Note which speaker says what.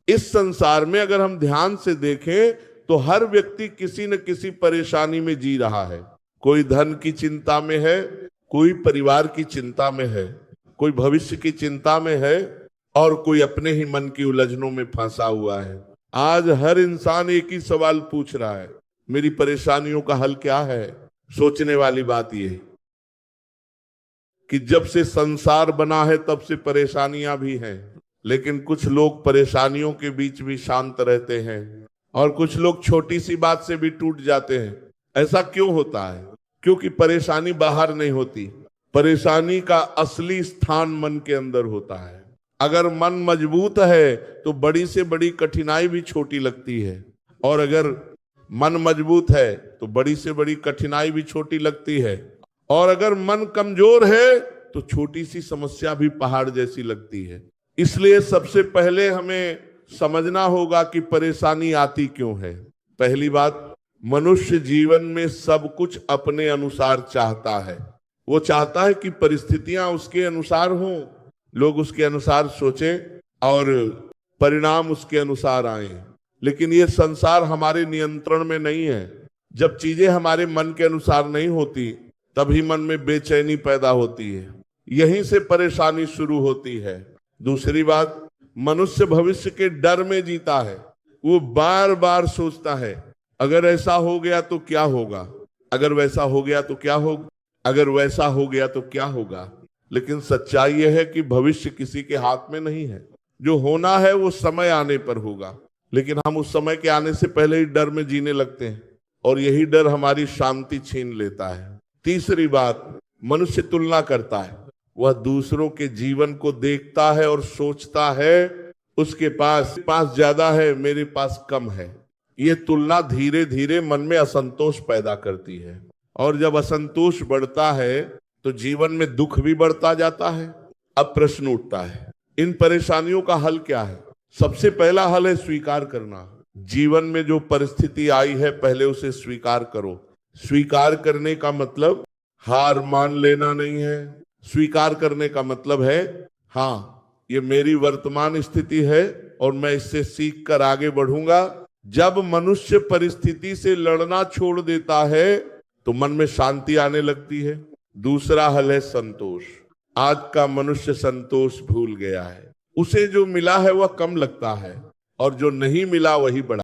Speaker 1: इस संसार में अगर हम ध्यान से देखें तो हर व्यक्ति किसी न किसी परेशानी में जी रहा है। कोई धन की चिंता में है, कोई परिवार की चिंता में है, कोई भविष्य की चिंता में है और कोई अपने ही मन की उलझनों में फंसा हुआ है। आज हर इंसान एक ही सवाल पूछ रहा है, मेरी परेशानियों का हल क्या है। सोचने वाली बात यह कि जब से संसार बना है तब से परेशानियां भी हैं, लेकिन कुछ लोग परेशानियों के बीच भी शांत रहते हैं और कुछ लोग छोटी सी बात से भी टूट जाते हैं। ऐसा क्यों होता है? क्योंकि परेशानी बाहर नहीं होती, परेशानी का असली स्थान मन के अंदर होता है। अगर मन मजबूत है तो बड़ी से बड़ी कठिनाई भी छोटी लगती है, और अगर मन मजबूत है तो बड़ी से बड़ी कठिनाई भी छोटी लगती है, और अगर मन कमजोर है तो छोटी सी समस्या भी पहाड़ जैसी लगती है। इसलिए सबसे पहले हमें समझना होगा कि परेशानी आती क्यों है। पहली बात, मनुष्य जीवन में सब कुछ अपने अनुसार चाहता है। वो चाहता है कि परिस्थितियां उसके अनुसार हों, लोग उसके अनुसार सोचें और परिणाम उसके अनुसार आए। लेकिन ये संसार हमारे नियंत्रण में नहीं है। जब चीजें हमारे मन के अनुसार नहीं होती तभी मन में बेचैनी पैदा होती है, यहीं से परेशानी शुरू होती है। दूसरी बात, मनुष्य भविष्य के डर में जीता है। वो बार बार सोचता है, अगर ऐसा हो गया तो क्या होगा, अगर वैसा हो गया तो क्या होगा, अगर वैसा हो गया तो क्या होगा। लेकिन सच्चाई यह है कि भविष्य किसी के हाथ में नहीं है। जो होना है वो समय आने पर होगा, लेकिन हम उस समय के आने से पहले ही डर में जीने लगते हैं और यही डर हमारी शांति छीन लेता है। तीसरी बात, मनुष्य तुलना करता है। वह दूसरों के जीवन को देखता है और सोचता है, उसके पास ज्यादा है, मेरे पास कम है। ये तुलना धीरे धीरे मन में असंतोष पैदा करती है, और जब असंतोष बढ़ता है तो जीवन में दुख भी बढ़ता जाता है। अब प्रश्न उठता है, इन परेशानियों का हल क्या है? सबसे पहला हल है स्वीकार करना। जीवन में जो परिस्थिति आई है पहले उसे स्वीकार करो। स्वीकार करने का मतलब हार मान लेना नहीं है। स्वीकार करने का मतलब है, हाँ, ये मेरी वर्तमान स्थिति है और मैं इससे सीख कर आगे बढ़ूंगा। जब मनुष्य परिस्थिति से लड़ना छोड़ देता है तो मन में शांति आने लगती है। दूसरा हल है संतोष। आज का मनुष्य संतोष भूल गया है। उसे जो मिला है वह कम लगता है और जो नहीं मिला वही बड़ा